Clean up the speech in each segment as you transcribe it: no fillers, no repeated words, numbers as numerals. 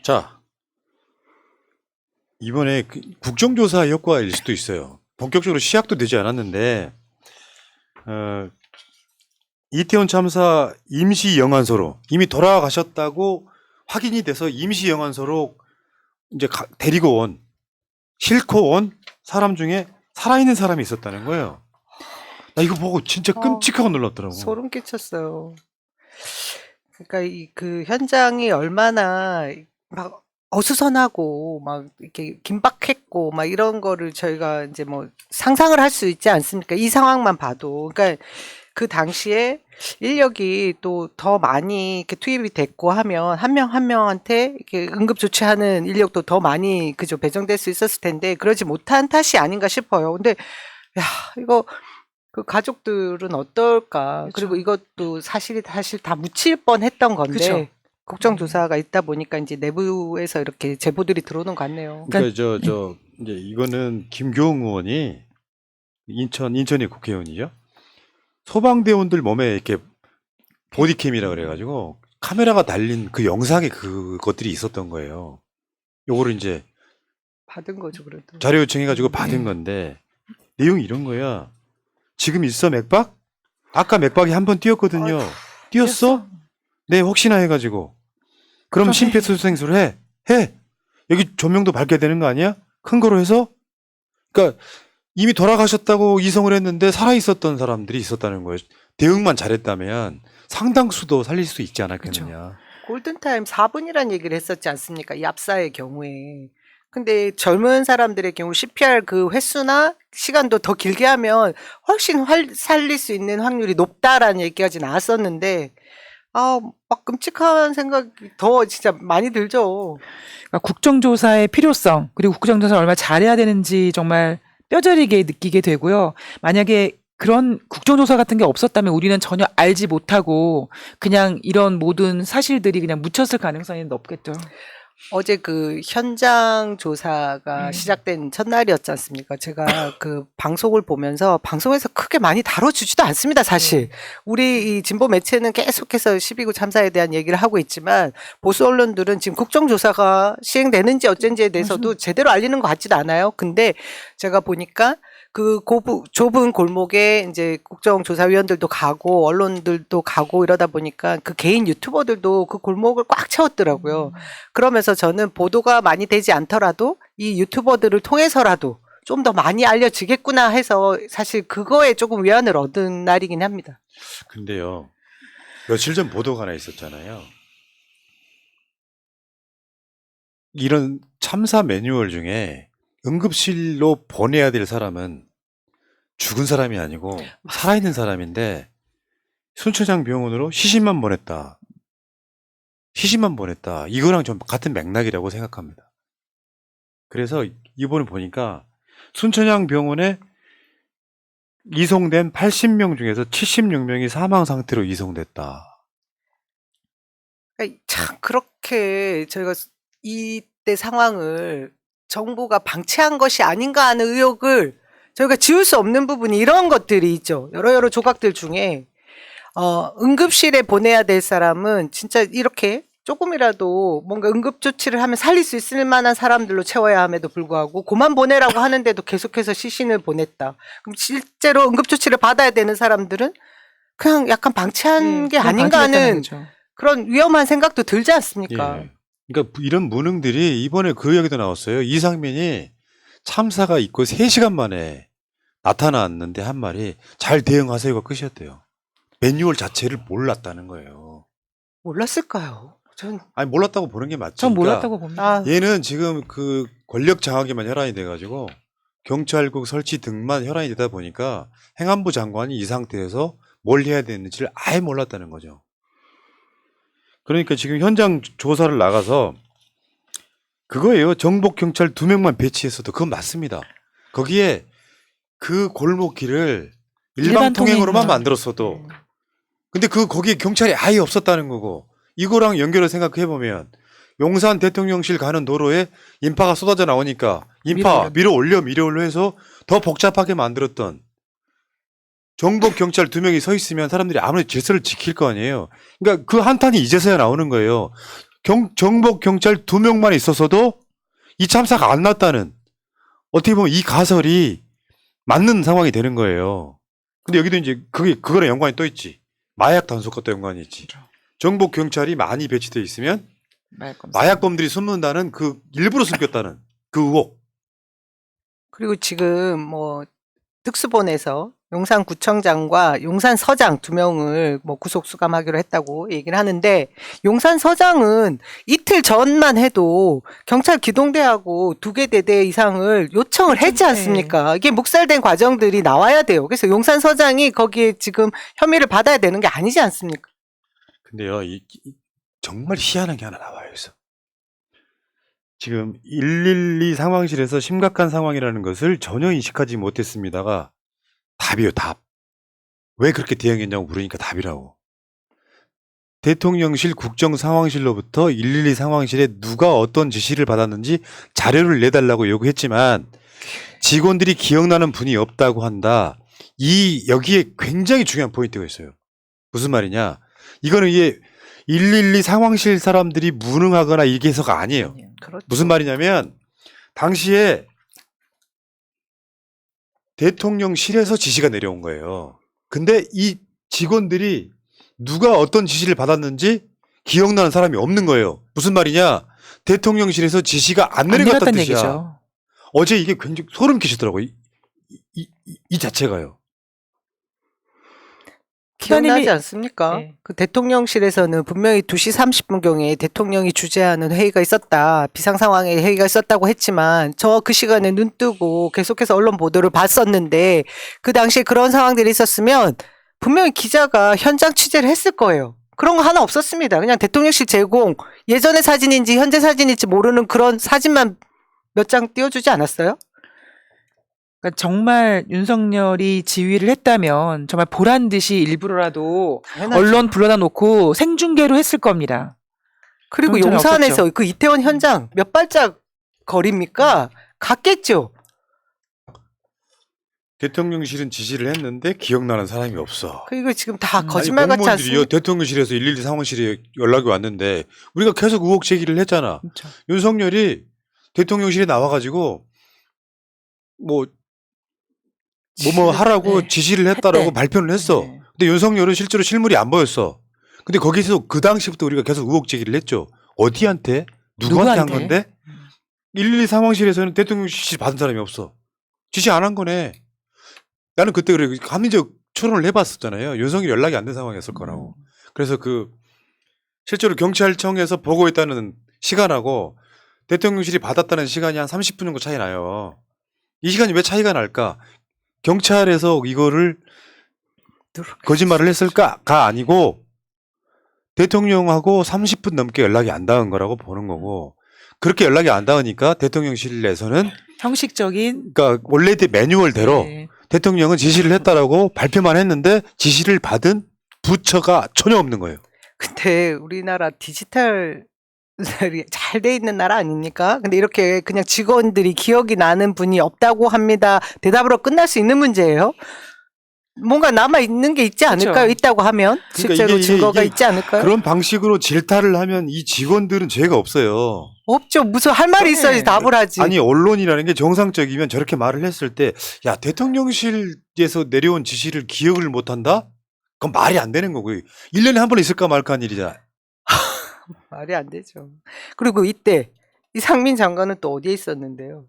자, 이번에 국정조사 효과일 수도 있어요. 본격적으로 시작도 되지 않았는데, 어, 이태원 참사 임시 영안소로 이미 돌아가셨다고 확인이 돼서 임시 영안소로 이제 데리고 온, 싣고 온 사람 중에 살아있는 사람이 있었다는 거예요. 나 이거 보고 진짜 끔찍하고 놀랐더라고. 소름 끼쳤어요. 그러니까 그 현장이 얼마나 막 어수선하고 막 이렇게 긴박했고 막 이런 거를 저희가 이제 뭐 상상을 할 수 있지 않습니까? 이 상황만 봐도. 그러니까 그 당시에 인력이 또 더 많이 이렇게 투입이 됐고 하면 한 명 한 명한테 이렇게 응급 조치하는 인력도 더 많이 그죠 배정될 수 있었을 텐데 그러지 못한 탓이 아닌가 싶어요. 근데 야, 이거 그 가족들은 어떨까? 그쵸. 그리고 이것도 사실 다 묻힐 뻔했던 건데 그쵸. 국정조사가 있다 보니까 이제 내부에서 이렇게 제보들이 들어오는 것 같네요. 그러니까 이제 이거는 김교웅 의원이 인천의 국회의원이죠. 소방대원들 몸에 이렇게 보디캠이라 그래가지고 카메라가 달린 그 영상에 그것들이 있었던 거예요. 요거를 이제 받은 거죠, 그래도. 자료 요청해가지고 받은 건데 내용이 이런 거야. 지금 있어 맥박? 아까 맥박이 한 번 뛰었거든요. 뛰었어? 네, 혹시나 해가지고. 그럼 심폐소생술 해. 여기 조명도 밝게 되는 거 아니야? 큰 거로 해서? 그러니까 이미 돌아가셨다고 이송을 했는데 살아있었던 사람들이 있었다는 거예요. 대응만 잘했다면 상당수도 살릴 수 있지 않았겠느냐. 골든타임 4분이란 얘기를 했었지 않습니까? 이 압사의 경우에. 근데 젊은 사람들의 경우 CPR 그 횟수나 시간도 더 길게 하면 훨씬 살릴 수 있는 확률이 높다라는 얘기까지 나왔었는데, 막 끔찍한 생각이 더 진짜 많이 들죠. 그러니까 국정조사의 필요성 그리고 국정조사를 얼마나 잘해야 되는지 정말 뼈저리게 느끼게 되고요. 만약에 그런 국정조사 같은 게 없었다면 우리는 전혀 알지 못하고 그냥 이런 모든 사실들이 그냥 묻혔을 가능성이 높겠죠. 어제 그 현장 조사가 시작된 첫날이었지 않습니까? 제가 그 방송을 보면서 방송에서 크게 많이 다뤄주지도 않습니다, 사실. 우리 이 진보 매체는 계속해서 12구 참사에 대한 얘기를 하고 있지만 보수 언론들은 지금 국정조사가 시행되는지 어쩐지에 대해서도 제대로 알리는 것 같지도 않아요. 근데 제가 보니까 그 좁은 골목에 이제 국정조사위원들도 가고 언론들도 가고 이러다 보니까 그 개인 유튜버들도 그 골목을 꽉 채웠더라고요. 그러면서 저는 보도가 많이 되지 않더라도 이 유튜버들을 통해서라도 좀 더 많이 알려지겠구나 해서 사실 그거에 조금 위안을 얻은 날이긴 합니다. 근데요, 며칠 전 보도가 하나 있었잖아요. 이런 참사 매뉴얼 중에 응급실로 보내야 될 사람은 죽은 사람이 아니고 살아있는 사람인데 순천향 병원으로 시신만 보냈다. 시신만 보냈다. 이거랑 좀 같은 맥락이라고 생각합니다. 그래서 이번에 보니까 순천향 병원에 이송된 80명 중에서 76명이 사망 상태로 이송됐다. 그러니까 참 그렇게 저희가 이때 상황을 정부가 방치한 것이 아닌가 하는 의혹을 저희가 지울 수 없는 부분이 이런 것들이 있죠. 여러 조각들 중에 응급실에 보내야 될 사람은 진짜 이렇게 조금이라도 뭔가 응급조치를 하면 살릴 수 있을 만한 사람들로 채워야 함에도 불구하고 그만 보내라고 하는데도 계속해서 시신을 보냈다. 그럼 실제로 응급조치를 받아야 되는 사람들은 그냥 약간 방치한 게 아닌가 하는 그런 위험한 생각도 들지 않습니까? 예. 그러니까 이런 무능들이 이번에 그 이야기도 나왔어요. 이상민이 참사가 있고 3시간 만에 나타났는데 한 말이 잘 대응하세요가 끝이었대요. 매뉴얼 자체를 몰랐다는 거예요. 몰랐을까요? 아니 몰랐다고 보는 게 맞죠. 전 몰랐다고 봅니다. 얘는 지금 그 권력 장악에만 혈안이 돼가지고 경찰국 설치 등만 혈안이 되다 보니까 행안부 장관이 이 상태에서 뭘 해야 되는지를 아예 몰랐다는 거죠. 그러니까 지금 현장 조사를 나가서 그거예요. 정복 경찰 2명만 배치했어도 그건 맞습니다. 거기에 그 골목길을 일반 통행으로만 만들었어도 근데 거기에 경찰이 아예 없었다는 거고 이거랑 연결을 생각해 보면 용산 대통령실 가는 도로에 인파가 쏟아져 나오니까 인파 밀어 올려 해서 더 복잡하게 만들었던 정복 경찰 2명이 서 있으면 사람들이 아무래도 질서를 지킬 거 아니에요. 그러니까 그 한탄이 이제서야 나오는 거예요. 정복 경찰 2명만 있었어도 이 참사가 안 났다는, 어떻게 보면 이 가설이 맞는 상황이 되는 거예요. 근데 여기도 이제 그거랑 연관이 또 있지. 마약 단속과 또 연관이 있지. 정복 경찰이 많이 배치돼 있으면 마약범들이 숨는다는, 그 일부러 숨겼다는 그 의혹. 그리고 지금 뭐 특수본에서 용산구청장과 용산서장 2명을 뭐 구속 수감하기로 했다고 얘기를 하는데, 용산서장은 이틀 전만 해도 경찰 기동대하고 2개 대대 이상을 요청을 했지 않습니까? 이게 묵살된 과정들이 나와야 돼요. 그래서 용산서장이 거기에 지금 혐의를 받아야 되는 게 아니지 않습니까? 근데요, 정말 희한한 게 하나 나와요. 그래서 지금 112 상황실에서 심각한 상황이라는 것을 전혀 인식하지 못했습니다가 답이에요, 답. 왜 그렇게 대응했냐고 물으니까 답이라고. 대통령실 국정상황실로부터 112 상황실에 누가 어떤 지시를 받았는지 자료를 내달라고 요구했지만 직원들이 기억나는 분이 없다고 한다. 여기에 굉장히 중요한 포인트가 있어요. 무슨 말이냐? 이거는 이게 112 상황실 사람들이 무능하거나 이게 해서가 아니에요. 그렇죠. 무슨 말이냐면 당시에 대통령실에서 지시가 내려온 거예요. 근데 이 직원들이 누가 어떤 지시를 받았는지 기억나는 사람이 없는 거예요. 무슨 말이냐? 대통령실에서 지시가 안 내려갔다는 뜻이야. 얘기죠. 어제 이게 굉장히 소름 끼치더라고요. 이 자체가요. 기억나지 기자님이- 않습니까? 네. 그 대통령실에서는 분명히 2시 30분경에 대통령이 주재하는 회의가 있었다. 비상상황의 회의가 있었다고 했지만 저 그 시간에 눈 뜨고 계속해서 언론 보도를 봤었는데, 그 당시에 그런 상황들이 있었으면 분명히 기자가 현장 취재를 했을 거예요. 그런 거 하나 없었습니다. 그냥 대통령실 제공, 예전의 사진인지 현재 사진인지 모르는 그런 사진만 몇 장 띄워주지 않았어요? 그러니까 정말 윤석열이 지휘를 했다면 정말 보란 듯이 일부러라도 당연하죠. 언론 불러다 놓고 생중계로 했을 겁니다. 그리고 그런 전혀 용산에서 없었죠. 그 이태원 현장 몇 발짝 거리입니까? 갔겠죠. 대통령실은 지시를 했는데 기억나는 사람이 없어. 그리고 지금 다 아니, 거짓말 같지 공무원들이요, 않습니까? 대통령실에서 112 상황실에 연락이 왔는데 우리가 계속 의혹 제기를 했잖아. 그렇죠. 윤석열이 대통령실에 나와가지고 뭐 하라고 네. 지시를 했다라고 했대. 발표를 했어. 네. 근데 윤석열은 실제로 실물이 안 보였어. 근데 거기서 그 당시부터 우리가 계속 의혹 제기를 했죠. 어디한테? 누구한테 한 누구한테? 건데? 112 상황실에서는 대통령 지시 받은 사람이 없어. 지시 안 한 거네. 나는 그때 그래 합리적 추론을 해봤었잖아요. 윤석열이 연락이 안 된 상황이었을 거라고. 그래서 실제로 경찰청에서 보고했다는 시간하고 대통령실이 받았다는 시간이 한 30분 정도 차이 나요. 이 시간이 왜 차이가 날까? 경찰에서 이거를 거짓말을 했을까가 아니고 대통령하고 30분 넘게 연락이 안 닿은 거라고 보는 거고, 그렇게 연락이 안 닿으니까 대통령실에서는, 형식적인 그러니까 원래 매뉴얼대로 네. 대통령은 지시를 했다라고 발표만 했는데 지시를 받은 부처가 전혀 없는 거예요. 근데 우리나라 디지털 잘 돼 있는 나라 아닙니까? 근데 이렇게 그냥 직원들이 기억이 나는 분이 없다고 합니다. 대답으로 끝날 수 있는 문제예요? 뭔가 남아 있는 게 있지 않을까요? 그쵸. 있다고 하면 실제로 이게- 증거가 이게 있지 않을까요? 그런 방식으로 질타를 하면 이 직원들은 죄가 없어요. 없죠. 무슨 할 말이 네. 있어야지 답을 하지. 아니, 언론이라는 게 정상적이면 저렇게 말을 했을 때, 야, 대통령실에서 내려온 지시를 기억을 못 한다? 그건 말이 안 되는 거고요. 1년에 한 번 있을까 말까 한 일이잖아. 말이 안 되죠. 그리고 이때 이상민 장관은 또 어디에 있었는데요?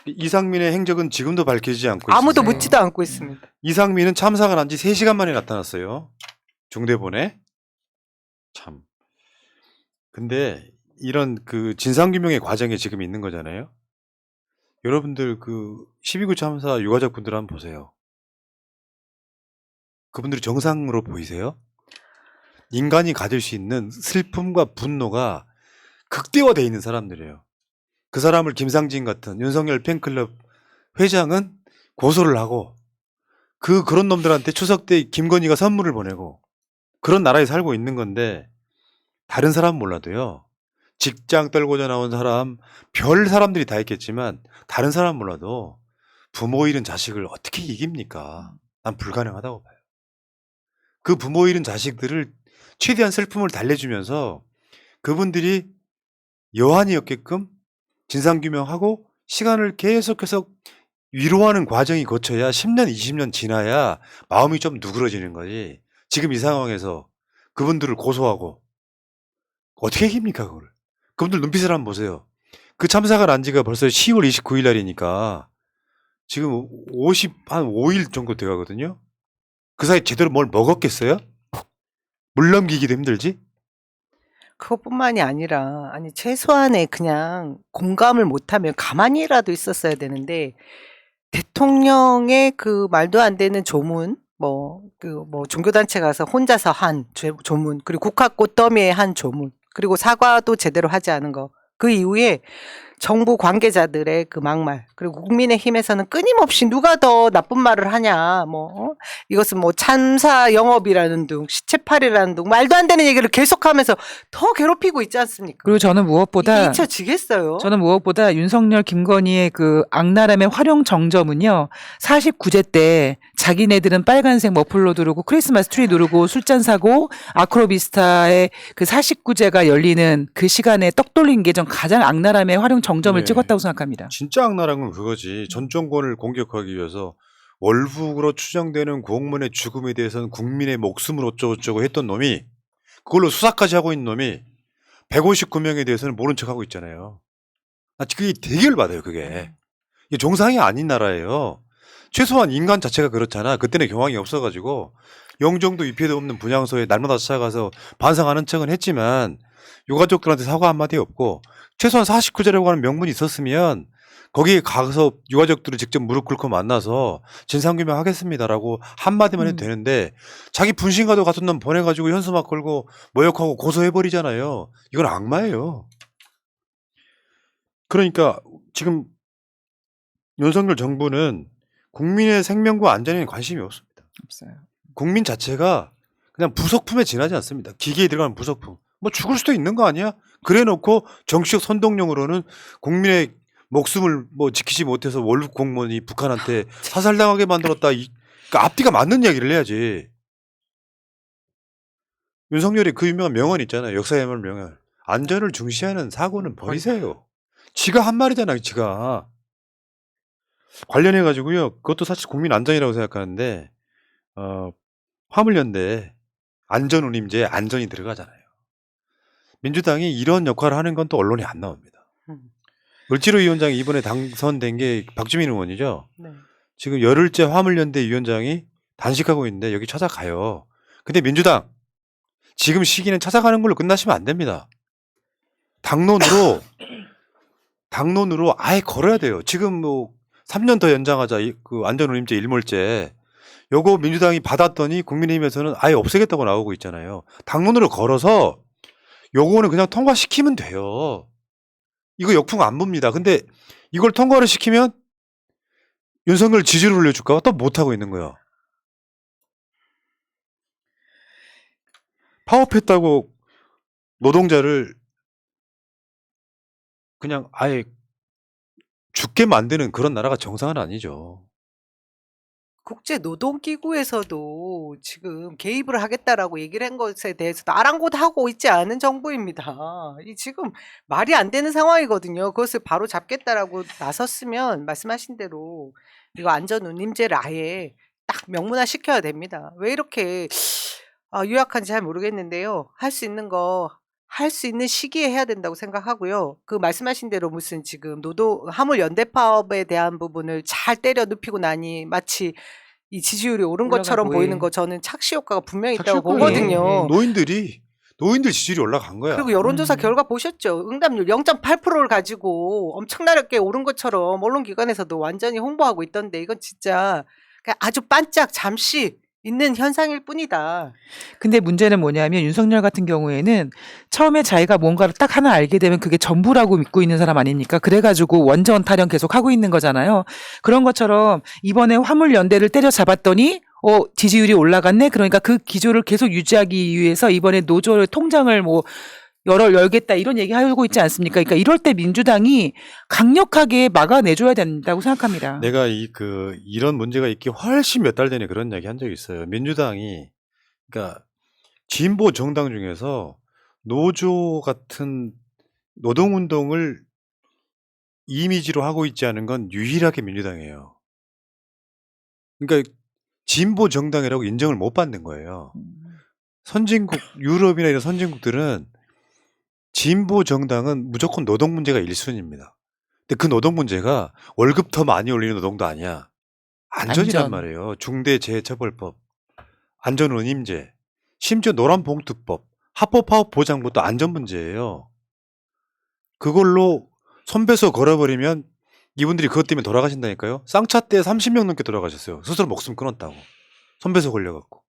이상민의 행적은 지금도 밝혀지지 않고 아무도 있습니다. 묻지도 않고 있습니다. 이상민은 참사가 난 지 3시간 만에 나타났어요. 중대본에. 참. 근데 이런 진상규명의 과정에 지금 있는 거잖아요. 여러분들 12구 참사 유가족분들 한번 보세요. 그분들이 정상으로 보이세요? 인간이 가질 수 있는 슬픔과 분노가 극대화되어 있는 사람들이에요. 그 사람을 김상진 같은 윤석열 팬클럽 회장은 고소를 하고 그런 놈들한테 추석 때 김건희가 선물을 보내고 그런 나라에 살고 있는 건데, 다른 사람은 몰라도요. 직장 떨고자 나온 사람, 별 사람들이 다 있겠지만 다른 사람 몰라도 부모 잃은 자식을 어떻게 이깁니까? 난 불가능하다고 봐요. 그 부모 잃은 자식들을 최대한 슬픔을 달래주면서 그분들이 여한이 없게끔 진상규명하고 시간을 계속해서 위로하는 과정이 거쳐야 10년, 20년 지나야 마음이 좀 누그러지는 거지. 지금 이 상황에서 그분들을 고소하고 어떻게 이깁니까, 그걸? 그분들 눈빛을 한번 보세요. 그 참사가 난 지가 벌써 10월 29일 날이니까 지금 한 5일 정도 돼 가거든요. 그 사이 제대로 뭘 먹었겠어요? 물 넘기기도 힘들지? 그것뿐만이 아니라 아니 최소한의 그냥 공감을 못하면 가만히라도 있었어야 되는데 대통령의 그 말도 안 되는 조문 종교단체 가서 혼자서 한 조문 그리고 국화꽃 더미에 한 조문 그리고 사과도 제대로 하지 않은 거 그 이후에 정부 관계자들의 그 막말 그리고 국민의힘에서는 끊임없이 누가 더 나쁜 말을 하냐 이것은 참사 영업이라는 둥 시체팔이라는 둥 말도 안 되는 얘기를 계속하면서 더 괴롭히고 있지 않습니까? 그리고 저는 이게 무엇보다 잊혀지겠어요? 윤석열 김건희의 그 악랄함의 활용 정점은요. 49제 때 자기네들은 빨간색 머플러 두르고 크리스마스 트리 누르고 술잔 사고 아크로비스타의 그 49제가 열리는 그 시간에 떡 돌린 게 전 가장 악랄함의 활용 정점을 네. 찍었다고 생각합니다. 진짜 악랄한 건 그거지. 전 정권을 공격하기 위해서 월북으로 추정되는 공무원의 죽음에 대해서는 국민의 목숨을 어쩌고저쩌고 했던 놈이 그걸로 수사까지 하고 있는 놈이 159명에 대해서는 모른 척하고 있잖아요. 그게 되게 열받아요, 그게. 이게 정상이 아닌 나라예요. 최소한 인간 자체가 그렇잖아. 그때는 경황이 없어가지고 영정도 위패도 없는 분향소에 날마다 찾아가서 반성하는 척은 했지만 유가족들한테 사과 한마디 없고 최소한 49제라고 하는 명분이 있었으면 거기에 가서 유가족들을 직접 무릎 꿇고 만나서 진상규명 하겠습니다라고 한마디만 해도 되는데 자기 분신과도 같은 놈 보내가지고 현수막 걸고 모욕하고 고소해버리잖아요. 이건 악마예요. 그러니까 지금 윤석열 정부는 국민의 생명과 안전에는 관심이 없습니다. 없어요. 국민 자체가 그냥 부속품에 지나지 않습니다. 기계에 들어가는 부속품. 죽을 수도 있는 거 아니야? 그래 놓고 정치적 선동용으로는 국민의 목숨을 지키지 못해서 월북 공무원이 북한한테 사살당하게 만들었다. 그러니까 앞뒤가 맞는 이야기를 해야지. 윤석열이 그 유명한 명언 있잖아요. 역사의 명언. 안전을 중시하는 사고는 버리세요. 지가 한 말이잖아요. 지가. 관련해가지고요. 그것도 사실 국민 안전이라고 생각하는데 화물연대 안전운임제에 안전이 들어가잖아요. 민주당이 이런 역할을 하는 건 또 언론에 안 나옵니다. 을지로 위원장이 이번에 당선된 게 박주민 의원이죠. 네. 지금 열흘째 화물연대 위원장이 단식하고 있는데 여기 찾아가요. 근데 민주당 지금 시기는 찾아가는 걸로 끝나시면 안 됩니다. 당론으로 아예 걸어야 돼요. 지금 3년 더 연장하자 그 안전운임제 일몰제 요거 민주당이 받았더니 국민의힘에서는 아예 없애겠다고 나오고 있잖아요. 당론으로 걸어서 요거는 그냥 통과시키면 돼요. 이거 역풍 안 붑니다. 근데 이걸 통과를 시키면 윤석열 지지를 올려줄까? 또 못하고 있는 거야. 파업했다고 노동자를 그냥 아예 죽게 만드는 그런 나라가 정상은 아니죠. 국제노동기구에서도 지금 개입을 하겠다라고 얘기를 한 것에 대해서도 아랑곳하고 있지 않은 정부입니다. 이 지금 말이 안 되는 상황이거든요. 그것을 바로 잡겠다라고 나섰으면 말씀하신 대로 이거 안전운임제를 아예 딱 명문화 시켜야 됩니다. 왜 이렇게 유약한지 잘 모르겠는데요. 할 수 있는 거 할 수 있는 시기에 해야 된다고 생각하고요. 그 말씀하신 대로 무슨 지금 화물 연대 파업에 대한 부분을 잘 때려 눕히고 나니 마치 이 지지율이 오른 것처럼 올라가고, 보이는 예. 거 저는 착시 효과가 분명히 착시 있다고 효과예요. 보거든요. 노인들 지지율이 올라간 거야. 그리고 여론조사 결과 보셨죠? 응답률 0.8%를 가지고 엄청나게 오른 것처럼 언론기관에서도 완전히 홍보하고 있던데 이건 진짜 그냥 아주 반짝 잠시 있는 현상일 뿐이다. 근데 문제는 뭐냐면 윤석열 같은 경우에는 처음에 자기가 뭔가를 딱 하나 알게 되면 그게 전부라고 믿고 있는 사람 아닙니까? 그래가지고 원전 타령 계속 하고 있는 거잖아요. 그런 것처럼 이번에 화물연대를 때려잡았더니 지지율이 올라갔네? 그러니까 그 기조를 계속 유지하기 위해서 이번에 노조 통장을 열겠다 이런 얘기 하고 있지 않습니까? 그러니까 이럴 때 민주당이 강력하게 막아내줘야 된다고 생각합니다. 내가 이런 문제가 있기 훨씬 몇 달 전에 그런 이야기 한 적이 있어요. 민주당이 그러니까 진보 정당 중에서 노조 같은 노동운동을 이미지로 하고 있지 않은 건 유일하게 민주당이에요. 그러니까 진보 정당이라고 인정을 못 받는 거예요. 선진국, 유럽이나 이런 선진국들은 진보 정당은 무조건 노동 문제가 1순위입니다. 근데 그 노동 문제가 월급 더 많이 올리는 노동도 아니야. 안전이란 안전. 말이에요. 중대재해처벌법, 안전운임제, 심지어 노란봉투법, 합법화업 보장부도 안전 문제예요. 그걸로 손배소 걸어버리면 이분들이 그것 때문에 돌아가신다니까요. 쌍차 때 30명 넘게 돌아가셨어요. 스스로 목숨 끊었다고. 손배소 걸려갖고.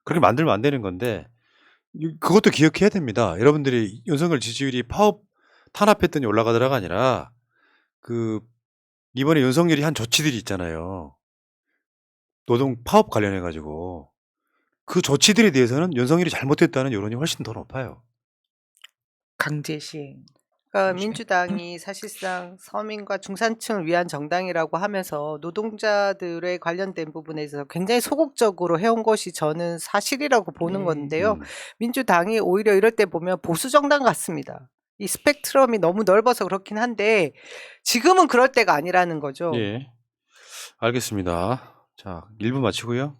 그렇게 만들면 안 되는 건데 그것도 기억해야 됩니다. 여러분들이 윤석열 지지율이 파업 탄압했더니 올라가더라가 아니라 그 이번에 윤석열이 한 조치들이 있잖아요. 노동 파업 관련해 가지고 그 조치들에 대해서는 윤석열이 잘못했다는 여론이 훨씬 더 높아요. 강제 시행. 그러니까 그렇죠. 민주당이 사실상 서민과 중산층을 위한 정당이라고 하면서 노동자들의 관련된 부분에서 굉장히 소극적으로 해온 것이 저는 사실이라고 보는 네. 건데요. 민주당이 오히려 이럴 때 보면 보수 정당 같습니다. 이 스펙트럼이 너무 넓어서 그렇긴 한데 지금은 그럴 때가 아니라는 거죠. 예. 알겠습니다. 자, 1부 마치고요.